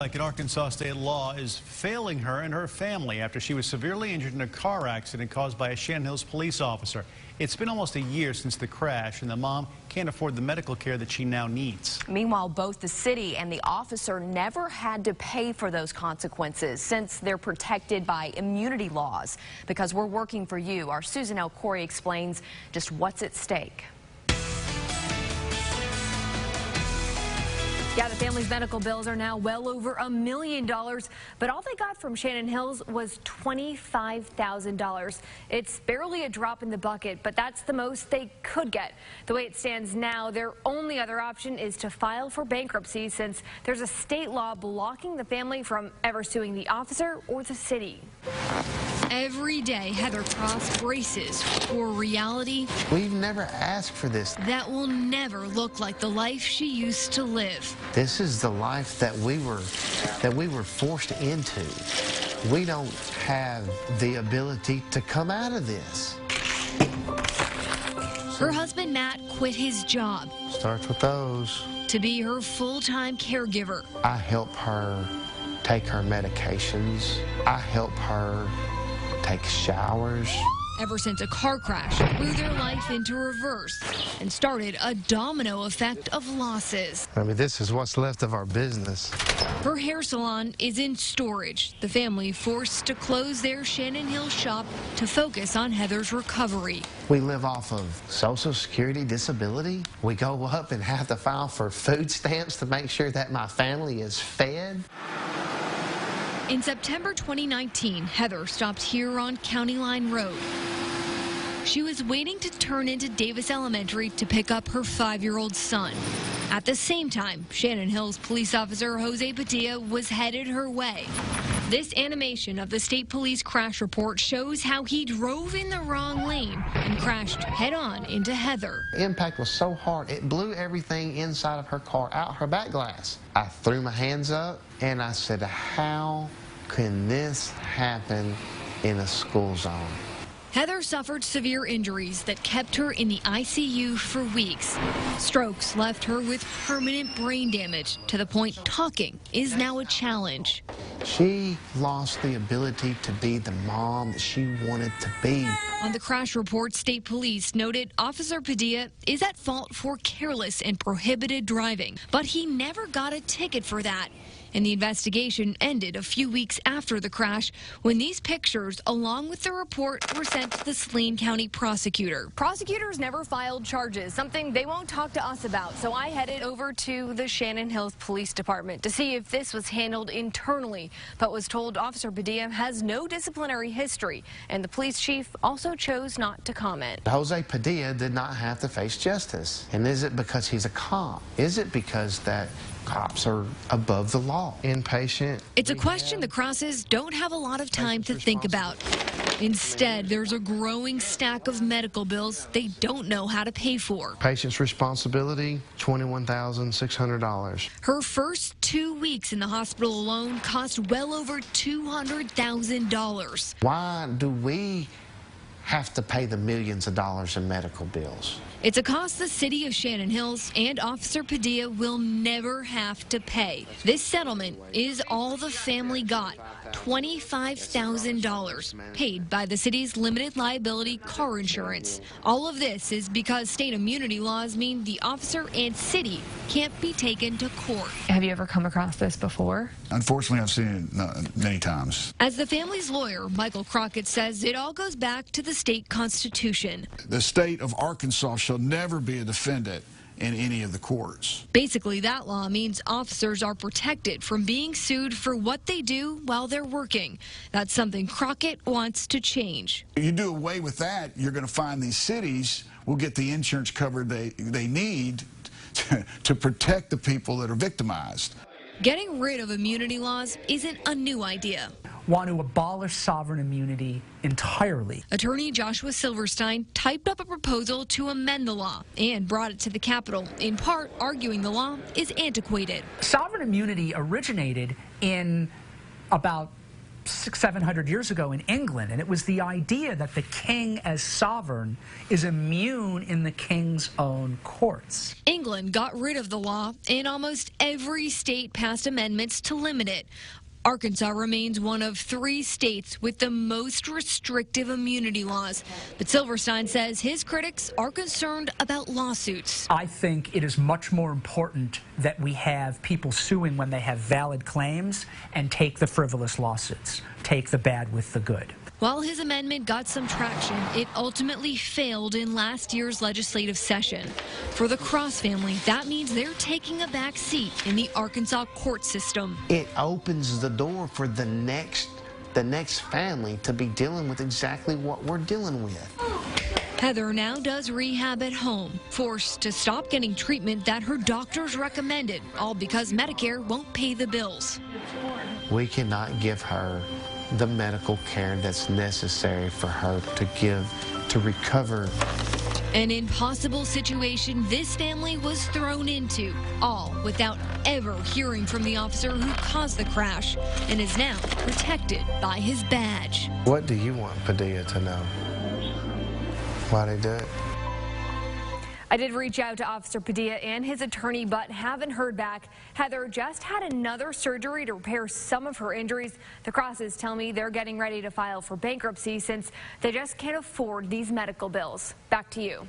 Like an Arkansas state law is failing her and her family after she was severely injured in a car accident caused by a Shannon Hills police officer. It's been almost a year since the crash, and the mom can't afford the medical care that she now needs. Meanwhile, both the city and the officer never had to pay for those consequences since they're protected by immunity laws. Because we're working for you, our Susan L. Khoury explains just what's at stake. Yeah, the family's medical bills are now well over $1 million, but all they got from Shannon Hills was $25,000. It's barely a drop in the bucket, but that's the most they could get. The way it stands now, their only other option is to file for bankruptcy since there's a state law blocking the family from ever suing the officer or the city. Every day, Heather Cross braces for reality. We've never asked for this. That will never look like the life she used to live. This is the life that we were forced into. We don't have the ability to come out of this. Her husband, Matt, quit his job. Starts with those. To be her full-time caregiver. I help her take her medications. I help her take showers. Ever since a car crash threw their life into reverse and started a domino effect of losses. I mean, this is what's left of our business. Her hair salon is in storage. The family forced to close their Shannon Hills shop to focus on Heather's recovery. We live off of Social Security disability. We go up and have to file for food stamps to make sure that my family is fed. In September 2019, Heather stopped here on County Line Road. She was waiting to turn into Davis Elementary to pick up her 5-year-old son. At the same time, Shannon Hills police officer Jose Padilla was headed her way. This animation of the state police crash report shows how he drove in the wrong lane and crashed head-on into Heather. The impact was so hard, it blew everything inside of her car out her back glass. I threw my hands up and I said, how can this happen in a school zone? Heather suffered severe injuries that kept her in the ICU for weeks. Strokes left her with permanent brain damage to the point talking is now a challenge. She lost the ability to be the mom that she wanted to be. On the crash report, state police noted Officer Padilla is at fault for careless and prohibited driving, but he never got a ticket for that. And the investigation ended a few weeks after the crash when these pictures, along with the report, were sent to the Saline County prosecutor. Prosecutors never filed charges, something they won't talk to us about. So I headed over to the Shannon Hills Police Department to see if this was handled internally, but was told Officer Padilla has no disciplinary history, and the police chief also chose not to comment. Jose Padilla did not have to face justice. And is it because he's a cop? Is it because that cops are above the law? Inpatient. It's a question the Crosses don't have a lot of time to think about. Instead, there's a growing stack of medical bills they don't know how to pay for. Patient's responsibility, $21,600. Her first 2 weeks in the hospital alone cost well over $200,000. Why do we have to pay the millions of dollars in medical bills? It's a cost the city of Shannon Hills and Officer Padilla will never have to pay. This settlement is all the family got, $25,000, paid by the city's limited liability car insurance. All of this is because state immunity laws mean the officer and city can't be taken to court. Have you ever come across this before? Unfortunately, I've seen it many times. As the family's lawyer, Michael Crockett says it all goes back to the state constitution. The state of Arkansas shall never be a defendant in any of the courts. Basically, that law means officers are protected from being sued for what they do while they're working. That's something Crockett wants to change. If you do away with that, you're going to find these cities will get the insurance cover they need to protect the people that are victimized. Getting rid of immunity laws isn't a new idea. Want to abolish sovereign immunity entirely. Attorney Joshua Silverstein typed up a proposal to amend the law and brought it to the Capitol, in part arguing the law is antiquated. Sovereign immunity originated in about 600-700 years ago in England, and it was the idea that the king as sovereign is immune in the king's own courts. England got rid of the law, and almost every state passed amendments to limit it. Arkansas remains one of 3 states with the most restrictive immunity laws. But Silverstein says his critics are concerned about lawsuits. I think it is much more important that we have people suing when they have valid claims and take the frivolous lawsuits, take the bad with the good. While his amendment got some traction, it ultimately failed in last year's legislative session. For the Cross family, that means they're taking a back seat in the Arkansas court system. It opens the door for the next family to be dealing with exactly what we're dealing with. Heather now does rehab at home, forced to stop getting treatment that her doctors recommended, all because Medicare won't pay the bills. We cannot give her the medical care that's necessary for her to recover. An impossible situation this family was thrown into, all without ever hearing from the officer who caused the crash and is now protected by his badge. What do you want Padilla to know? Why they do it? I did reach out to Officer Padilla and his attorney, but haven't heard back. Heather just had another surgery to repair some of her injuries. The Crosses tell me they're getting ready to file for bankruptcy since they just can't afford these medical bills. Back to you.